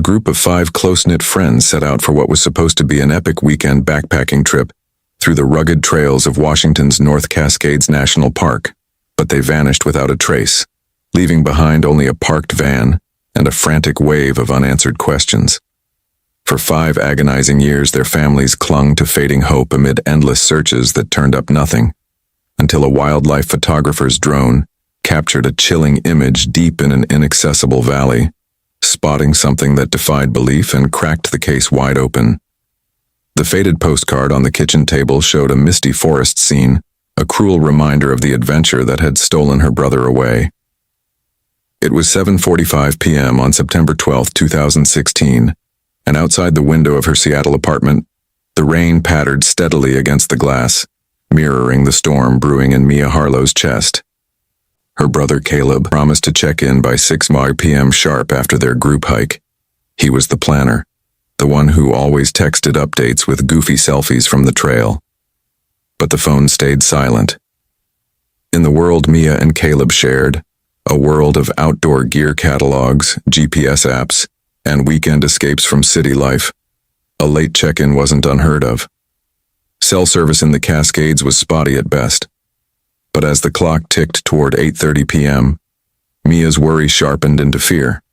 group of 5 close-knit friends set out for what was supposed to be an epic weekend backpacking trip through the rugged trails of Washington's North Cascades National Park, but they vanished without a trace, leaving behind only a parked van and a frantic wave of unanswered questions. For 5 agonizing years, their families clung to fading hope amid endless searches that turned up nothing, until a wildlife photographer's drone captured a chilling image deep in an inaccessible valley, spotting something that defied belief and cracked the case wide open. The faded postcard on the kitchen table showed a misty forest scene, a cruel reminder of the adventure that had stolen her brother away. It was 7:45 p.m. on September 12, 2016, and outside the window of her Seattle apartment, the rain pattered steadily against the glass, mirroring the storm brewing in Mia Harlow's chest. Her brother Caleb promised to check in by 6 p.m. sharp after their group hike. He was the planner, the one who always texted updates with goofy selfies from the trail. But the phone stayed silent. In the world Mia and Caleb shared, a world of outdoor gear catalogs, GPS apps, and weekend escapes from city life, a late check-in wasn't unheard of. Cell service in the Cascades was spotty at best. But as the clock ticked toward 8:30 p.m., Mia's worry sharpened into fear.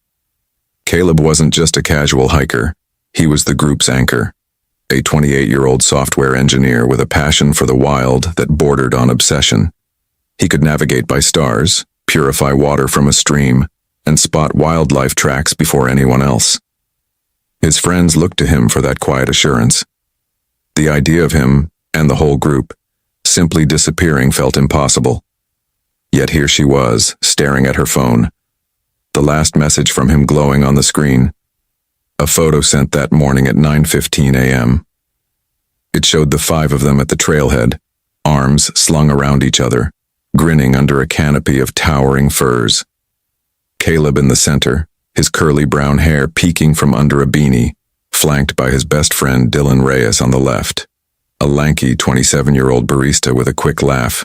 Caleb wasn't just a casual hiker, he was the group's anchor, a 28-year-old software engineer with a passion for the wild that bordered on obsession. He could navigate by stars, purify water from a stream, and spot wildlife tracks before anyone else. His friends looked to him for that quiet assurance. The idea of him, and the whole group, simply disappearing felt impossible. Yet here she was, staring at her phone, the last message from him glowing on the screen. A photo sent that morning at 9:15 a.m. It showed the 5 of them at the trailhead, arms slung around each other, grinning under a canopy of towering firs. Caleb in the center, his curly brown hair peeking from under a beanie, flanked by his best friend Dylan Reyes on the left, a lanky 27-year-old barista with a quick laugh,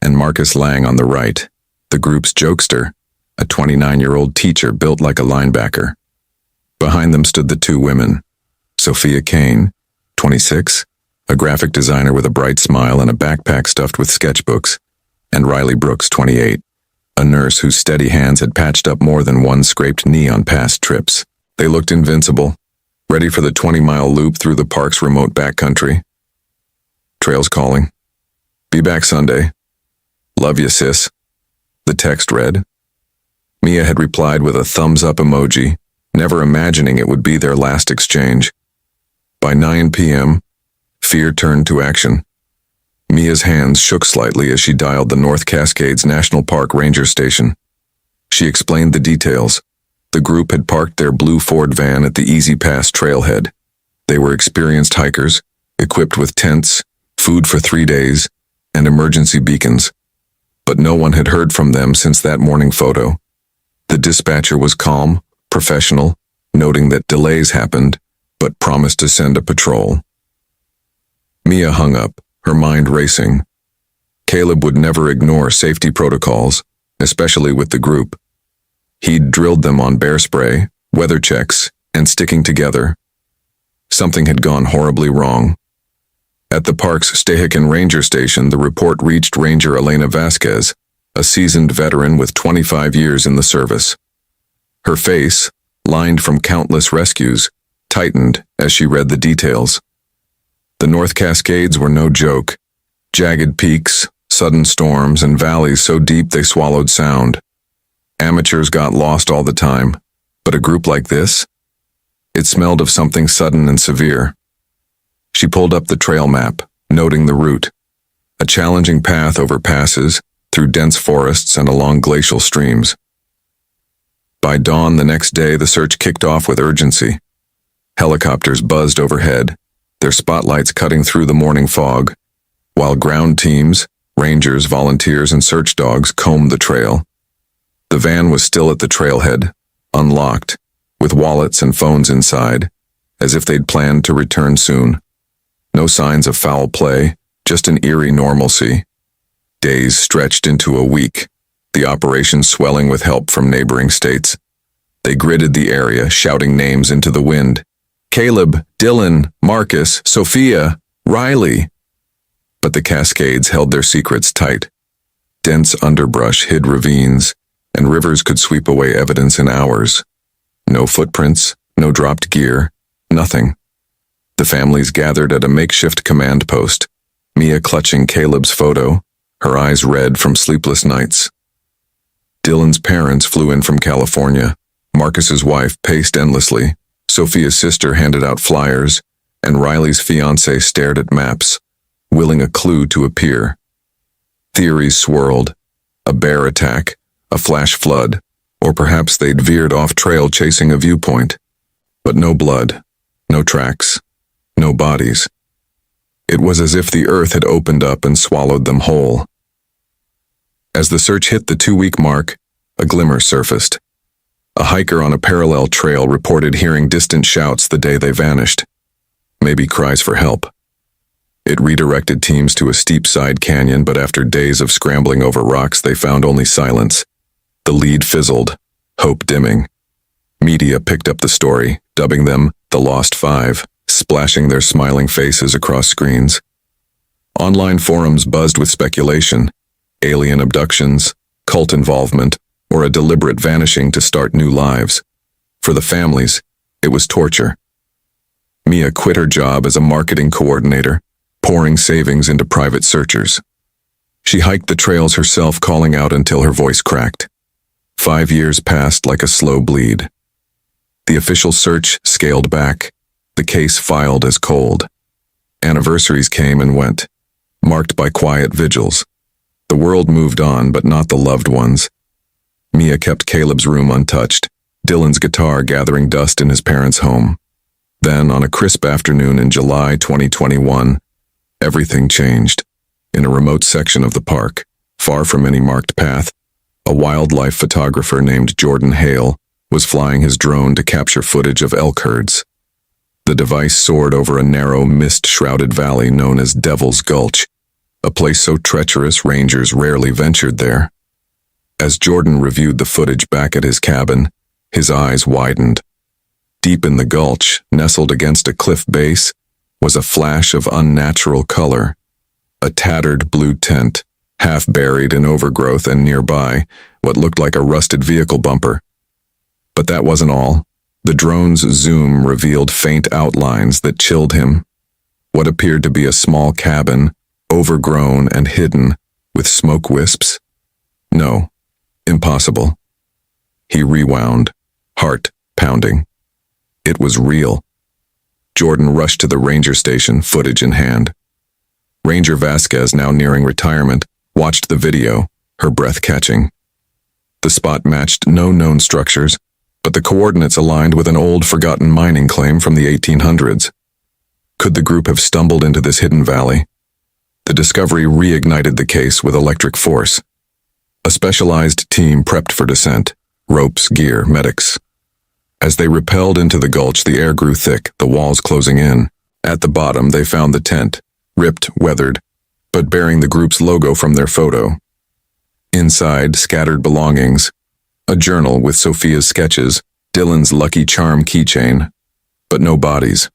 and Marcus Lang on the right, the group's jokester, a 29-year-old teacher built like a linebacker. Behind them stood the 2 women, Sophia Kane, 26, a graphic designer with a bright smile and a backpack stuffed with sketchbooks, and Riley Brooks, 28, a nurse whose steady hands had patched up more than one scraped knee on past trips. They looked invincible, ready for the 20-mile loop through the park's remote backcountry. Trail's calling. Be back Sunday. Love you, sis. The text read. Mia had replied with a thumbs-up emoji, never imagining it would be their last exchange. By 9 p.m., fear turned to action. Mia's hands shook slightly as she dialed the North Cascades National Park Ranger Station. She explained the details. The group had parked their blue Ford van at the Easy Pass trailhead. They were experienced hikers, equipped with tents, food for 3 days, and emergency beacons. But no one had heard from them since that morning photo. The dispatcher was calm, professional, noting that delays happened, but promised to send a patrol. Mia hung up, her mind racing. Caleb would never ignore safety protocols, especially with the group. He'd drilled them on bear spray, weather checks, and sticking together. Something had gone horribly wrong. At the park's Stehekin Ranger Station, the report reached Ranger Elena Vasquez, a seasoned veteran with 25 years in the service. Her face, lined from countless rescues, tightened as she read the details. The North Cascades were no joke. Jagged peaks, sudden storms, and valleys so deep they swallowed sound. Amateurs got lost all the time, but a group like this? It smelled of something sudden and severe. She pulled up the trail map, noting the route. A challenging path over passes, through dense forests and along glacial streams. By dawn the next day, the search kicked off with urgency. Helicopters buzzed overhead, their spotlights cutting through the morning fog, while ground teams, rangers, volunteers, and search dogs combed the trail. The van was still at the trailhead, unlocked, with wallets and phones inside, as if they'd planned to return soon. No signs of foul play, just an eerie normalcy. Days stretched into a week, the operation swelling with help from neighboring states. They gridded the area, shouting names into the wind. Caleb, Dylan, Marcus, Sophia, Riley. But the Cascades held their secrets tight. Dense underbrush hid ravines, and rivers could sweep away evidence in hours. No footprints, no dropped gear, nothing. The families gathered at a makeshift command post, Mia clutching Caleb's photo, her eyes red from sleepless nights. Dylan's parents flew in from California. Marcus's wife paced endlessly. Sophia's sister handed out flyers, and Riley's fiancé stared at maps, willing a clue to appear. Theories swirled. A bear attack, a flash flood, or perhaps they'd veered off trail chasing a viewpoint. But no blood, no tracks, no bodies. It was as if the earth had opened up and swallowed them whole. As the search hit the 2-week mark, a glimmer surfaced. A hiker on a parallel trail reported hearing distant shouts the day they vanished. Maybe cries for help. It redirected teams to a steep side canyon, but after days of scrambling over rocks, they found only silence. The lead fizzled, hope dimming. Media picked up the story, dubbing them the Lost Five, splashing their smiling faces across screens. Online forums buzzed with speculation: alien abductions, cult involvement, or a deliberate vanishing to start new lives. For the families, it was torture. Mia quit her job as a marketing coordinator, pouring savings into private searchers. She hiked the trails herself, calling out until her voice cracked. 5 years passed like a slow bleed. The official search scaled back, the case filed as cold. Anniversaries came and went, marked by quiet vigils. The world moved on, but not the loved ones. Mia kept Caleb's room untouched, Dylan's guitar gathering dust in his parents' home. Then, on a crisp afternoon in July 2021, everything changed. In a remote section of the park, far from any marked path, a wildlife photographer named Jordan Hale was flying his drone to capture footage of elk herds. The device soared over a narrow, mist-shrouded valley known as Devil's Gulch, a place so treacherous rangers rarely ventured there. As Jordan reviewed the footage back at his cabin, his eyes widened. Deep in the gulch, nestled against a cliff base, was a flash of unnatural color. A tattered blue tent, half buried in overgrowth, and nearby, what looked like a rusted vehicle bumper. But that wasn't all. The drone's zoom revealed faint outlines that chilled him. What appeared to be a small cabin, overgrown and hidden, with smoke wisps? No, impossible. He rewound, heart pounding. It was real. Jordan rushed to the ranger station, footage in hand. Ranger Vasquez, now nearing retirement, watched the video, her breath catching. The spot matched no known structures, but the coordinates aligned with an old, forgotten mining claim from the 1800s. Could the group have stumbled into this hidden valley? The discovery reignited the case with electric force. A specialized team prepped for descent, ropes, gear, medics. As they rappelled into the gulch, the air grew thick, the walls closing in. At the bottom, they found the tent, ripped, weathered, but bearing the group's logo from their photo. Inside, scattered belongings, a journal with Sophia's sketches, Dylan's Lucky Charm keychain, but no bodies.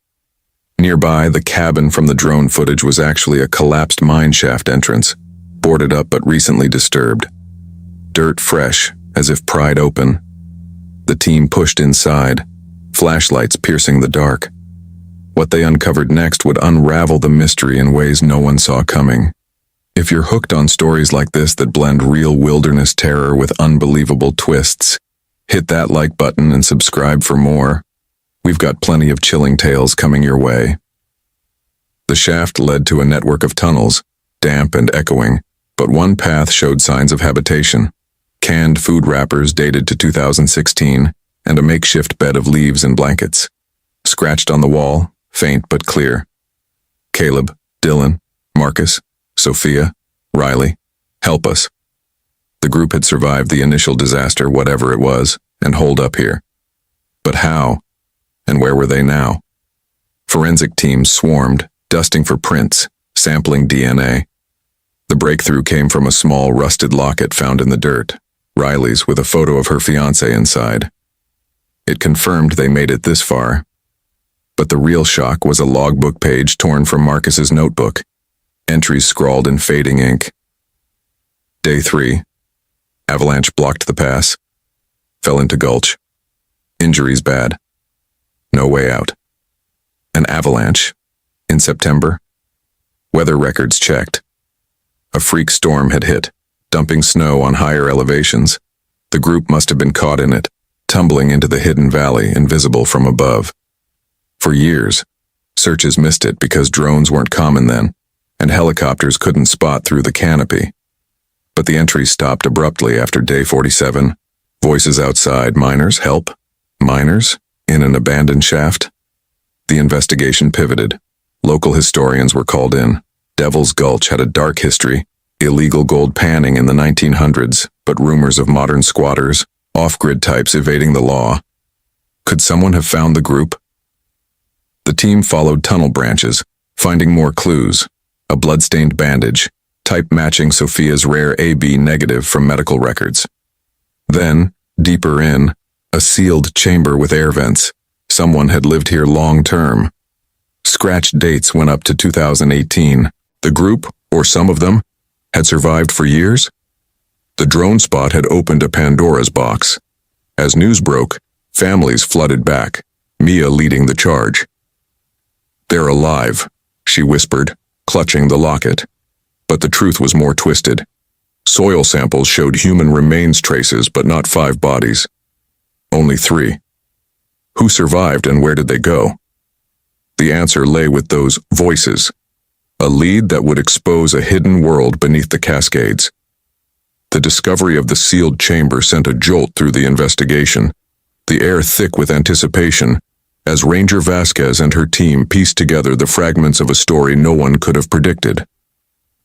Nearby, the cabin from the drone footage was actually a collapsed mine shaft entrance, boarded up but recently disturbed. Dirt fresh, as if pried open. The team pushed inside, flashlights piercing the dark. What they uncovered next would unravel the mystery in ways no one saw coming. If you're hooked on stories like this that blend real wilderness terror with unbelievable twists, hit that like button and subscribe for more. We've got plenty of chilling tales coming your way. The shaft led to a network of tunnels, damp and echoing, but one path showed signs of habitation. Canned food wrappers dated to 2016, and a makeshift bed of leaves and blankets. Scratched on the wall, faint but clear. Caleb, Dylan, Marcus, Sophia, Riley, help us. The group had survived the initial disaster, whatever it was, and holed up here. But how? And where were they now? Forensic teams swarmed, dusting for prints, sampling DNA. The breakthrough came from a small rusted locket found in the dirt, Riley's, with a photo of her fiancé inside. It confirmed they made it this far. But the real shock was a logbook page torn from Marcus's notebook, entries scrawled in fading ink. Day 3. Avalanche blocked the pass. Fell into gulch. Injuries bad. No way out. An avalanche. In September. Weather records checked. A freak storm had hit, dumping snow on higher elevations. The group must have been caught in it, tumbling into the hidden valley invisible from above. For years, searches missed it because drones weren't common then, and helicopters couldn't spot through the canopy. But the entry stopped abruptly after day 47. Voices outside, miners, help? Miners? In an abandoned shaft? The investigation pivoted. Local historians were called in. Devil's Gulch had a dark history, illegal gold panning in the 1900s, but rumors of modern squatters, off-grid types evading the law. Could someone have found the group? The team followed tunnel branches, finding more clues. A blood-stained bandage, type matching Sophia's rare AB negative from medical records. Then, deeper in, a sealed chamber with air vents. Someone had lived here long-term. Scratched dates went up to 2018. The group, or some of them, had survived for years? The drone spot had opened a Pandora's box. As news broke, families flooded back, Mia leading the charge. "They're alive," she whispered, clutching the locket. But the truth was more twisted. Soil samples showed human remains traces, but not 5 bodies. Only 3. Who survived and where did they go? The answer lay with those voices. A lead that would expose a hidden world beneath the Cascades. The discovery of the sealed chamber sent a jolt through the investigation, the air thick with anticipation, as Ranger Vasquez and her team pieced together the fragments of a story no one could have predicted.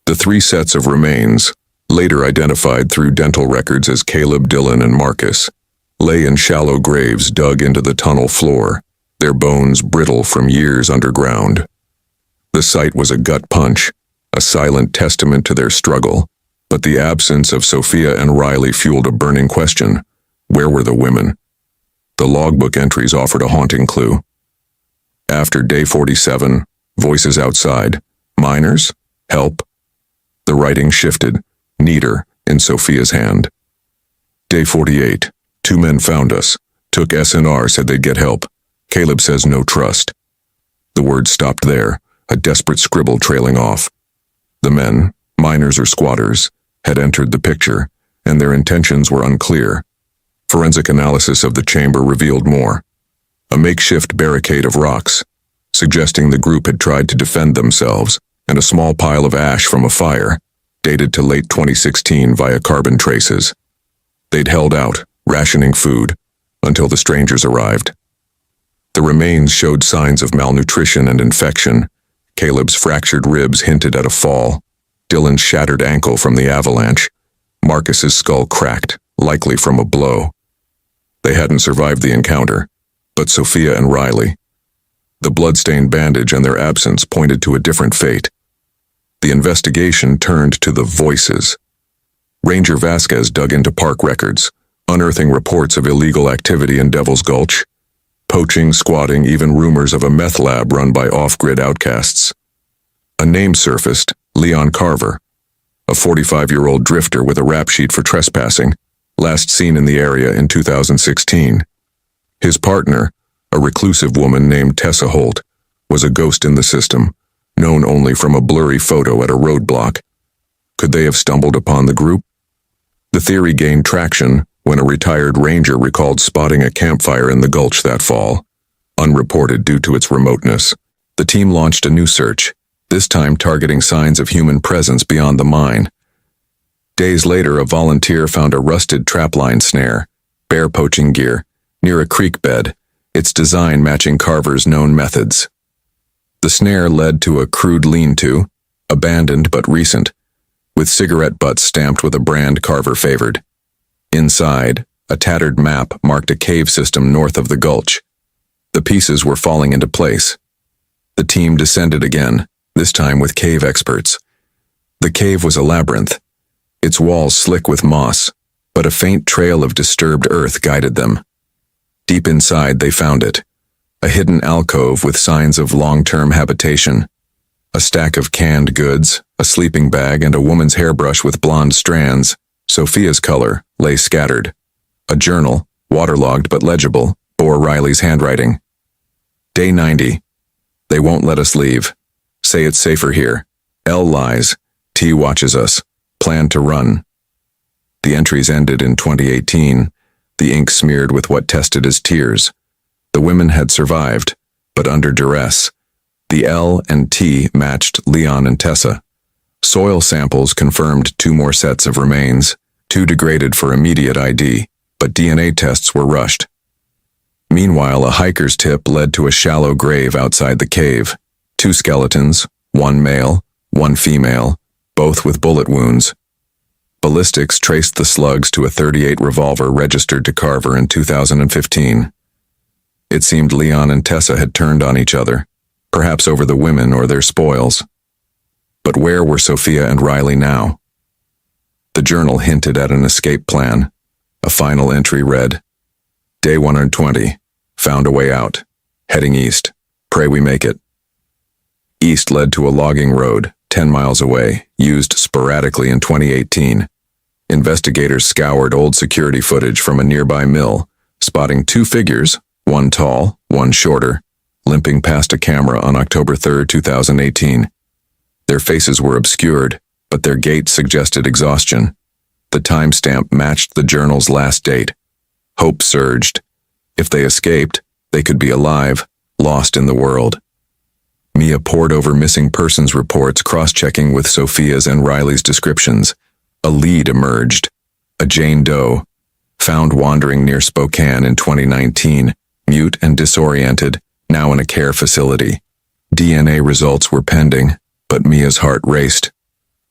The 3 sets of remains, later identified through dental records as Caleb, Dylan, and Marcus, lay in shallow graves dug into the tunnel floor, their bones brittle from years underground. The sight was a gut punch, a silent testament to their struggle, but the absence of Sophia and Riley fueled a burning question. Where were the women? The logbook entries offered a haunting clue. After day 47, voices outside. Miners? Help? The writing shifted, neater, in Sophia's hand. Day 48. 2 men found us. Took SNR, said they'd get help. Caleb says no trust. The word stopped there, a desperate scribble trailing off. The men, miners or squatters, had entered the picture, and their intentions were unclear. Forensic analysis of the chamber revealed more. A makeshift barricade of rocks, suggesting the group had tried to defend themselves, and a small pile of ash from a fire, dated to late 2016 via carbon traces. They'd held out, rationing food, until the strangers arrived. The remains showed signs of malnutrition and infection. Caleb's fractured ribs hinted at a fall, Dylan's shattered ankle from the avalanche, Marcus's skull cracked, likely from a blow. They hadn't survived the encounter, but Sophia and Riley. The blood-stained bandage and their absence pointed to a different fate. The investigation turned to the voices. Ranger Vasquez dug into park records, unearthing reports of illegal activity in Devil's Gulch. Poaching, squatting, even rumors of a meth lab run by off-grid outcasts. A name surfaced, Leon Carver, a 45-year-old drifter with a rap sheet for trespassing, last seen in the area in 2016. His partner, a reclusive woman named Tessa Holt, was a ghost in the system, known only from a blurry photo at a roadblock. Could they have stumbled upon the group? The theory gained traction when a retired ranger recalled spotting a campfire in the gulch that fall, unreported due to its remoteness. The team launched a new search, this time targeting signs of human presence beyond the mine. Days later, a volunteer found a rusted trapline snare, bear poaching gear, near a creek bed, its design matching Carver's known methods. The snare led to a crude lean-to, abandoned but recent, with cigarette butts stamped with a brand Carver favored. Inside, a tattered map marked a cave system north of the gulch. The pieces were falling into place. The team descended again, this time with cave experts. The cave was a labyrinth, its walls slick with moss, but a faint trail of disturbed earth guided them. Deep inside, they found it. A hidden alcove with signs of long-term habitation. A stack of canned goods, a sleeping bag, and a woman's hairbrush with blonde strands, Sophia's color, lay scattered. A journal, waterlogged but legible, bore Riley's handwriting. Day 90. They won't let us leave. Say it's safer here. L lies. T watches us. Plan to run. The entries ended in 2018, the ink smeared with what tested as tears. The women had survived, but under duress. The L and T matched Leon and Tessa. Soil samples confirmed 2 more sets of remains, 2 degraded for immediate ID, but DNA tests were rushed. Meanwhile, a hiker's tip led to a shallow grave outside the cave. 2 skeletons, 1 male, 1 female, both with bullet wounds. Ballistics traced the slugs to a .38 revolver registered to Carver in 2015. It seemed Leon and Tessa had turned on each other, perhaps over the women or their spoils. But where were Sophia and Riley now? The journal hinted at an escape plan. A final entry read, Day 120, found a way out, heading east, pray we make it. East led to a logging road, 10 miles away, used sporadically in 2018. Investigators scoured old security footage from a nearby mill, spotting 2 figures, one tall, one shorter, limping past a camera on October 3, 2018. Their faces were obscured, but their gait suggested exhaustion. The timestamp matched the journal's last date. Hope surged. If they escaped, they could be alive, lost in the world. Mia pored over missing persons reports, cross-checking with Sophia's and Riley's descriptions. A lead emerged. A Jane Doe, found wandering near Spokane in 2019, mute and disoriented, now in a care facility. DNA results were pending, but Mia's heart raced.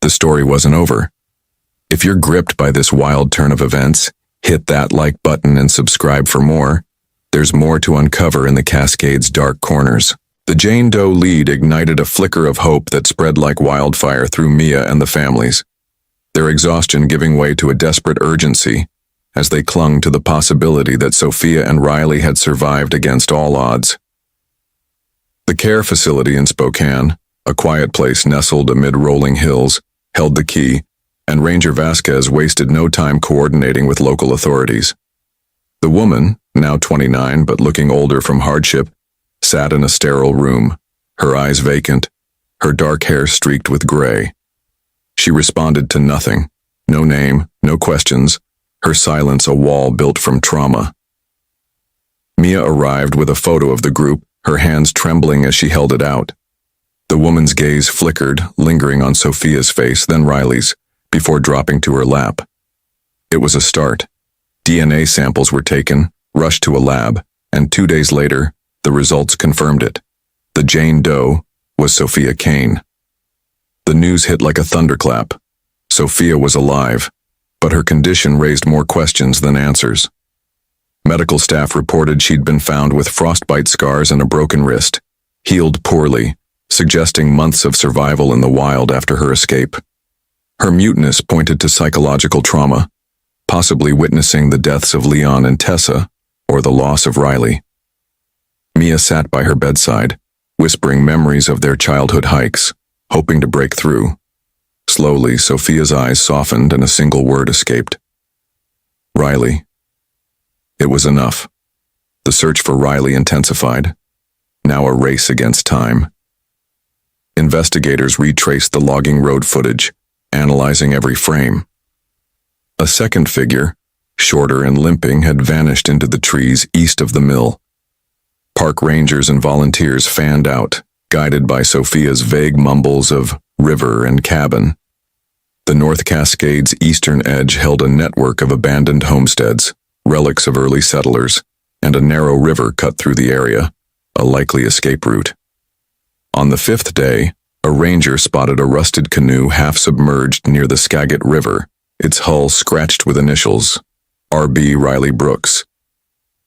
The story wasn't over. If you're gripped by this wild turn of events, hit that like button and subscribe for more. There's more to uncover in the Cascades' dark corners. The Jane Doe lead ignited a flicker of hope that spread like wildfire through Mia and the families, their exhaustion giving way to a desperate urgency as they clung to the possibility that Sophia and Riley had survived against all odds. The care facility in Spokane, a quiet place nestled amid rolling hills, held the key, and Ranger Vasquez wasted no time coordinating with local authorities. The woman, now 29 but looking older from hardship, sat in a sterile room, her eyes vacant, her dark hair streaked with gray. She responded to nothing, no name, no questions, her silence a wall built from trauma. Mia arrived with a photo of the group, her hands trembling as she held it out. The woman's gaze flickered, lingering on Sophia's face, then Riley's, before dropping to her lap. It was a start. DNA samples were taken, rushed to a lab, and 2 days later, the results confirmed it. The Jane Doe was Sophia Kane. The news hit like a thunderclap. Sophia was alive, but her condition raised more questions than answers. Medical staff reported she'd been found with frostbite scars and a broken wrist, healed poorly, suggesting months of survival in the wild after her escape. Her muteness pointed to psychological trauma, possibly witnessing the deaths of Leon and Tessa, or the loss of Riley. Mia sat by her bedside, whispering memories of their childhood hikes, hoping to break through. Slowly, Sophia's eyes softened and a single word escaped. Riley. It was enough. The search for Riley intensified, now a race against time. Investigators retraced the logging road footage, analyzing every frame. A second figure, shorter and limping, had vanished into the trees east of the mill. Park rangers and volunteers fanned out, guided by Sophia's vague mumbles of river and cabin. The North Cascades' eastern edge held a network of abandoned homesteads, relics of early settlers, and a narrow river cut through the area, a likely escape route. On the 5th day, a ranger spotted a rusted canoe half-submerged near the Skagit River, its hull scratched with initials, R.B. Riley Brooks.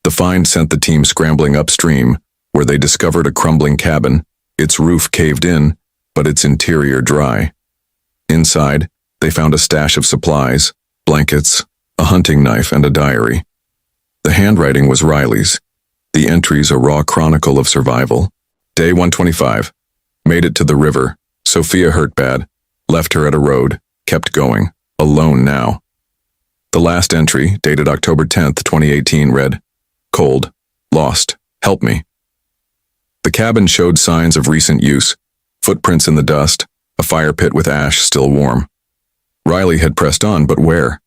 The find sent the team scrambling upstream, where they discovered a crumbling cabin, its roof caved in, but its interior dry. Inside, they found a stash of supplies, blankets, a hunting knife, and a diary. The handwriting was Riley's. The entries a raw chronicle of survival. Day 125. Made it to the river. Sophia hurt bad. Left her at a road. Kept going. Alone now. The last entry, dated October 10th, 2018, read, "Cold. Lost. Help me." The cabin showed signs of recent use. Footprints in the dust. A fire pit with ash still warm. Riley had pressed on, but where?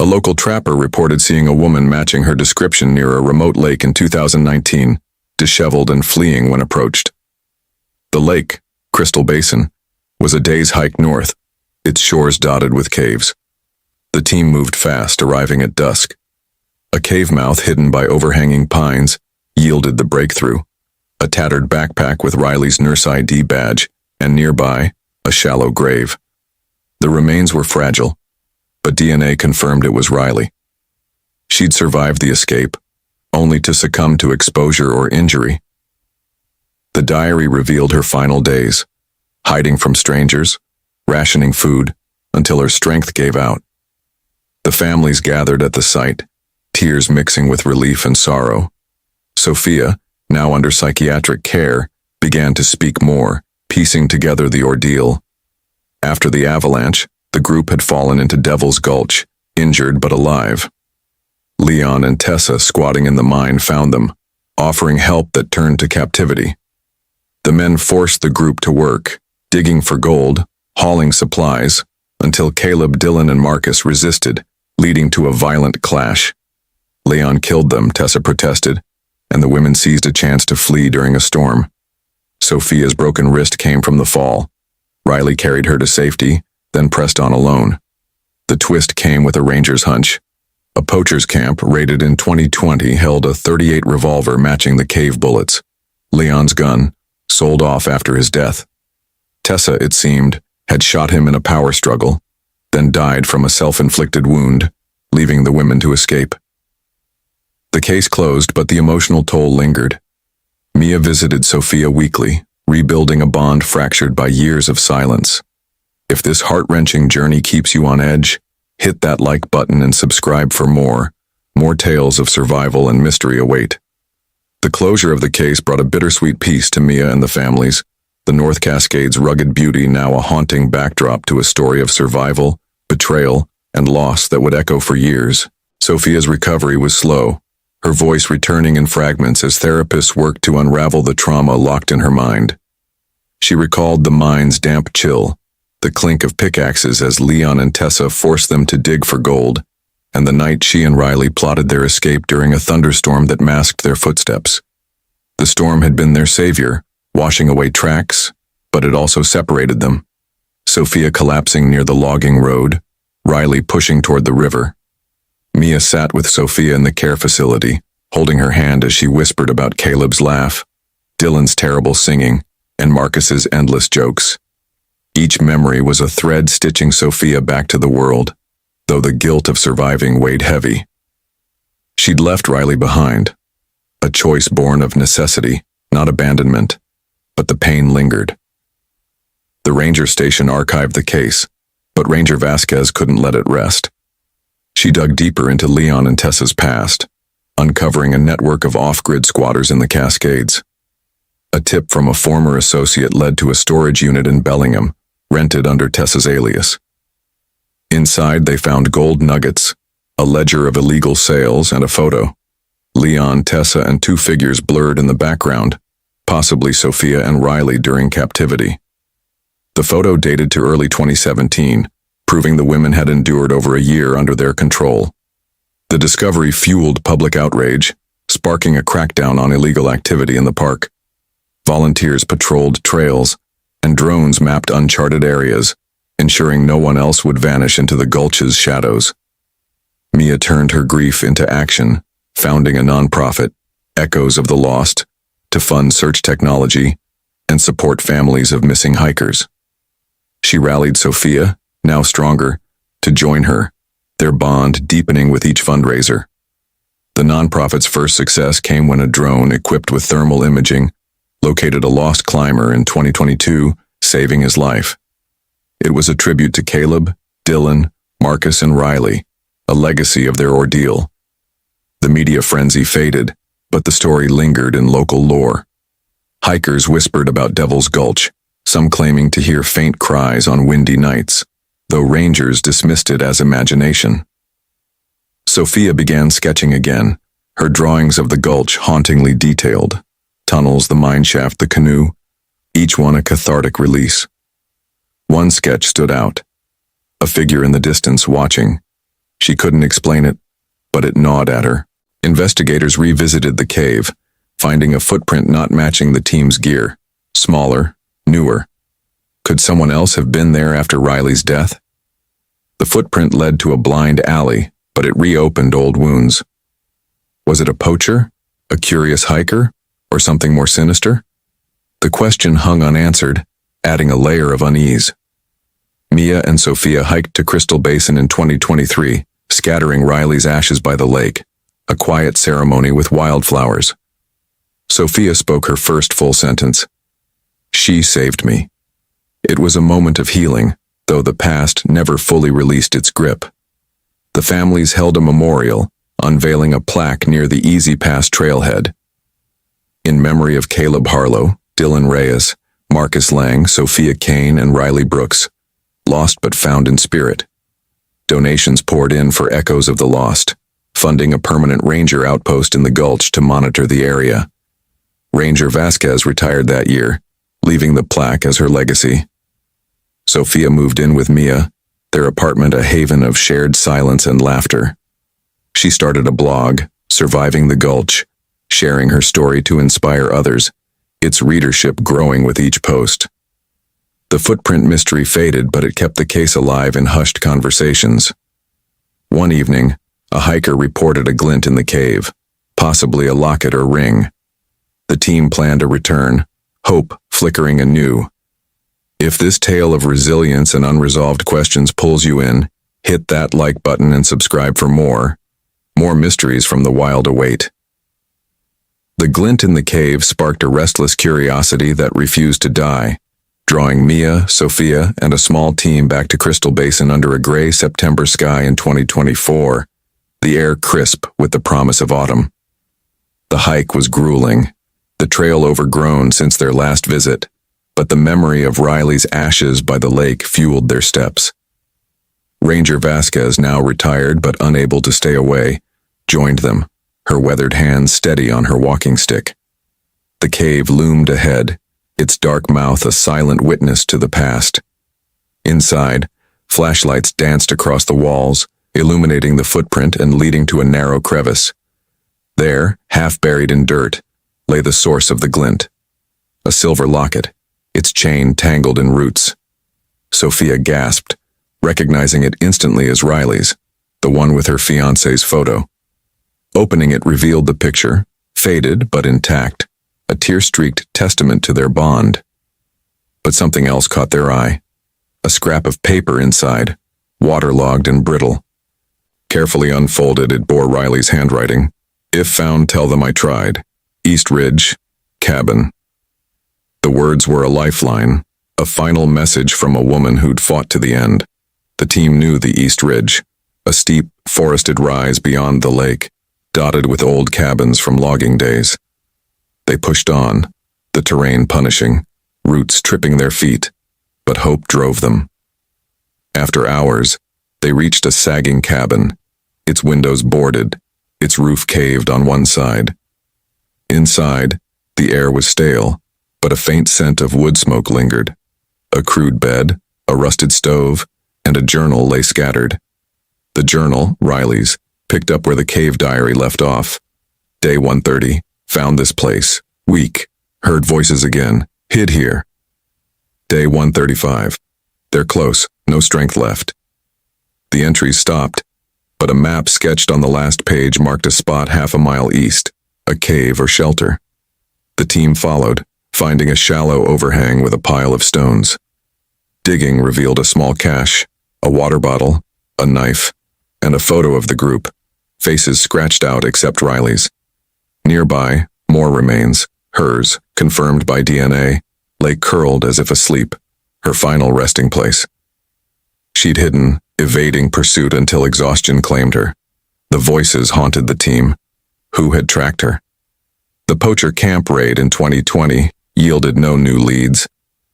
A local trapper reported seeing a woman matching her description near a remote lake in 2019, disheveled and fleeing when approached. The lake, Crystal Basin, was a day's hike north, its shores dotted with caves. The team moved fast, arriving at dusk. A cave mouth hidden by overhanging pines yielded the breakthrough. A tattered backpack with Riley's nurse ID badge, and nearby, a shallow grave. The remains were fragile, but DNA confirmed it was Riley. She'd survived the escape, only to succumb to exposure or injury. The diary revealed her final days, hiding from strangers, rationing food, until her strength gave out. The families gathered at the site, tears mixing with relief and sorrow. Sophia, now under psychiatric care, began to speak more, piecing together the ordeal. After the avalanche, the group had fallen into Devil's Gulch, injured but alive. Leon and Tessa, squatting in the mine, found them, offering help that turned to captivity. The men forced the group to work, digging for gold, hauling supplies, until Caleb, Dylan, and Marcus resisted, leading to a violent clash. Leon killed them, Tessa protested, and the women seized a chance to flee during a storm. Sophia's broken wrist came from the fall. Riley carried her to safety, then pressed on alone. The twist came with a ranger's hunch. A poacher's camp raided in 2020 held a .38 revolver matching the cave bullets. Leon's gun, sold off after his death. Tessa, it seemed, had shot him in a power struggle, then died from a self-inflicted wound, leaving the women to escape. The case closed, but the emotional toll lingered. Mia visited Sophia weekly, rebuilding a bond fractured by years of silence. If this heart-wrenching journey keeps you on edge, hit that like button and subscribe for more. More tales of survival and mystery await. The closure of the case brought a bittersweet peace to Mia and the families, the North Cascades' rugged beauty now a haunting backdrop to a story of survival, betrayal, and loss that would echo for years. Sophia's recovery was slow, her voice returning in fragments as therapists worked to unravel the trauma locked in her mind. She recalled the mine's damp chill, the clink of pickaxes as Leon and Tessa forced them to dig for gold, and the night she and Riley plotted their escape during a thunderstorm that masked their footsteps. The storm had been their savior, washing away tracks, but it also separated them. Sophia collapsing near the logging road, Riley pushing toward the river. Mia sat with Sophia in the care facility, holding her hand as she whispered about Caleb's laugh, Dylan's terrible singing, and Marcus's endless jokes. Each memory was a thread stitching Sophia back to the world, though the guilt of surviving weighed heavy. She'd left Riley behind, a choice born of necessity, not abandonment, but the pain lingered. The ranger station archived the case, but Ranger Vasquez couldn't let it rest. She dug deeper into Leon and Tessa's past, uncovering a network of off-grid squatters in the Cascades. A tip from a former associate led to a storage unit in Bellingham, rented under Tessa's alias. Inside, they found gold nuggets, a ledger of illegal sales, and a photo. Leon, Tessa, and two figures blurred in the background, possibly Sophia and Riley during captivity. The photo dated to early 2017, proving the women had endured over a year under their control. The discovery fueled public outrage, sparking a crackdown on illegal activity in the park. Volunteers patrolled trails, and drones mapped uncharted areas, ensuring no one else would vanish into the gulch's shadows. Mia turned her grief into action, founding a nonprofit, Echoes of the Lost, to fund search technology and support families of missing hikers. She rallied Sophia, now stronger, to join her, their bond deepening with each fundraiser. The nonprofit's first success came when a drone equipped with thermal imaging located a lost climber in 2022, saving his life. It was a tribute to Caleb, Dylan, Marcus, and Riley, a legacy of their ordeal. The media frenzy faded, but the story lingered in local lore. Hikers whispered about Devil's Gulch, some claiming to hear faint cries on windy nights, though rangers dismissed it as imagination. Sophia began sketching again, her drawings of the gulch hauntingly detailed. Tunnels, the mineshaft, the canoe, each one a cathartic release. One sketch stood out. A figure in the distance watching. She couldn't explain it, but it gnawed at her. Investigators revisited the cave, finding a footprint not matching the team's gear. Smaller, newer. Could someone else have been there after Riley's death? The footprint led to a blind alley, but it reopened old wounds. Was it a poacher, a curious hiker, or something more sinister? The question hung unanswered, adding a layer of unease. Mia and Sophia hiked to Crystal Basin in 2023, scattering Riley's ashes by the lake, a quiet ceremony with wildflowers. Sophia spoke her first full sentence. She saved me. It was a moment of healing, though the past never fully released its grip. The families held a memorial, unveiling a plaque near the Easy Pass trailhead. In memory of Caleb Harlow, Dylan Reyes, Marcus Lang, Sophia Kane, and Riley Brooks, lost but found in spirit. Donations poured in for echoes of the lost, funding a permanent ranger outpost in the gulch to monitor the area. Ranger Vasquez retired that year, leaving the plaque as her legacy. Sophia moved in with Mia, their apartment a haven of shared silence and laughter. She started a blog, Surviving the Gulch, sharing her story to inspire others, its readership growing with each post. The footprint mystery faded, but it kept the case alive in hushed conversations. One evening, a hiker reported a glint in the cave, possibly a locket or ring. The team planned a return, hope flickering anew. If this tale of resilience and unresolved questions pulls you in, hit that like button and subscribe for more. More mysteries from the wild await. The glint in the cave sparked a restless curiosity that refused to die, drawing Mia, Sophia, and a small team back to Crystal Basin under a gray September sky in 2024, the air crisp with the promise of autumn. The hike was grueling, the trail overgrown since their last visit, but the memory of Riley's ashes by the lake fueled their steps. Ranger Vasquez, now retired but unable to stay away, joined them, her weathered hands steady on her walking stick. The cave loomed ahead, its dark mouth a silent witness to the past. Inside, flashlights danced across the walls, illuminating the footprint and leading to a narrow crevice. There, half buried in dirt, lay the source of the glint. A silver locket, its chain tangled in roots. Sophia gasped, recognizing it instantly as Riley's, the one with her fiancé's photo. Opening it revealed the picture, faded but intact, a tear-streaked testament to their bond. But something else caught their eye. A scrap of paper inside, waterlogged and brittle. Carefully unfolded, it bore Riley's handwriting. If found, tell them I tried. East Ridge, cabin. The words were a lifeline, a final message from a woman who'd fought to the end. The team knew the East Ridge, a steep, forested rise beyond the lake, dotted with old cabins from logging days. They pushed on, the terrain punishing, roots tripping their feet, but hope drove them. After hours, they reached a sagging cabin, its windows boarded, its roof caved on one side. Inside, the air was stale, but a faint scent of wood smoke lingered. A crude bed, a rusted stove, and a journal lay scattered. The journal, Riley's, picked up where the cave diary left off. Day 130, found this place, weak, heard voices again, hid here. Day 135, they're close, no strength left. The entries stopped, but a map sketched on the last page marked a spot half a mile east, a cave or shelter. The team followed, finding a shallow overhang with a pile of stones. Digging revealed a small cache, a water bottle, a knife, and a photo of the group, faces scratched out except Riley's. Nearby, more remains, hers, confirmed by DNA, lay curled as if asleep, her final resting place. She'd hidden, evading pursuit until exhaustion claimed her. The voices haunted the team, Who had tracked her? The poacher camp raid in 2020 yielded no new leads,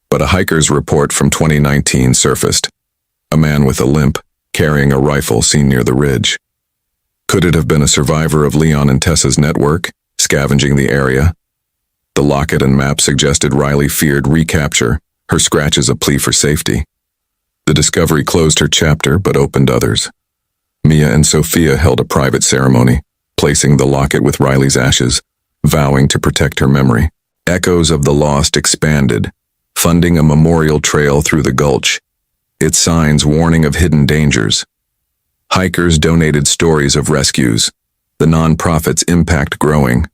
but a hiker's report from 2019 surfaced. A man with a limp, carrying a rifle seen near the ridge. Could it have been a survivor of Leon and Tessa's network, scavenging the area? The locket and map suggested Riley feared recapture, her scratches a plea for safety. The discovery closed her chapter but opened others. Mia and Sophia held a private ceremony, placing the locket with Riley's ashes, vowing to protect her memory. Echoes of the lost expanded, funding a memorial trail through the gulch, its signs warning of hidden dangers. Hikers donated stories of rescues, the nonprofit's impact growing.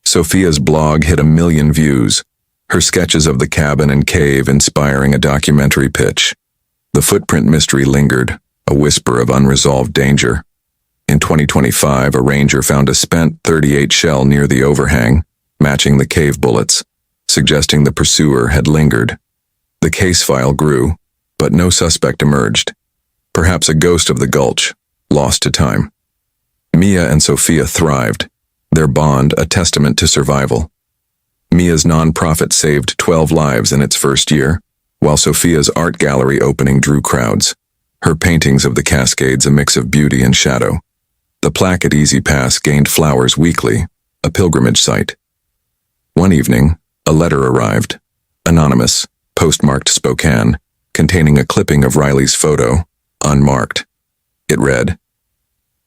Sophia's blog hit 1 million views, her sketches of the cabin and cave inspiring a documentary pitch. The footprint mystery lingered, a whisper of unresolved danger. In 2025, a ranger found a spent .38 shell near the overhang, matching the cave bullets, suggesting the pursuer had lingered. The case file grew, but no suspect emerged. Perhaps a ghost of the gulch, lost to time. Mia and Sophia thrived, their bond a testament to survival. Mia's nonprofit saved 12 lives in its first year, while Sophia's art gallery opening drew crowds, her paintings of the Cascades a mix of beauty and shadow. The plaque at Easy Pass gained flowers weekly, a pilgrimage site. One evening, a letter arrived, anonymous, postmarked Spokane, containing a clipping of Riley's photo, unmarked. It read,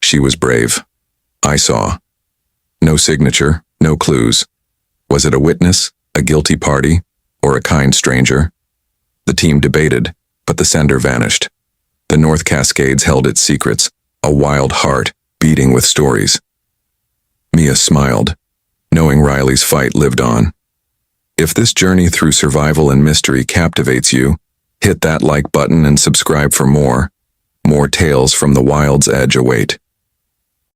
"She was brave. I saw." No signature, no clues. Was it a witness, a guilty party, or a kind stranger? The team debated, but the sender vanished. The North Cascades held its secrets, a wild heart beating with stories. Mia smiled, knowing Riley's fight lived on. If this journey through survival and mystery captivates you, hit that like button and subscribe for more. More tales from the wild's edge await.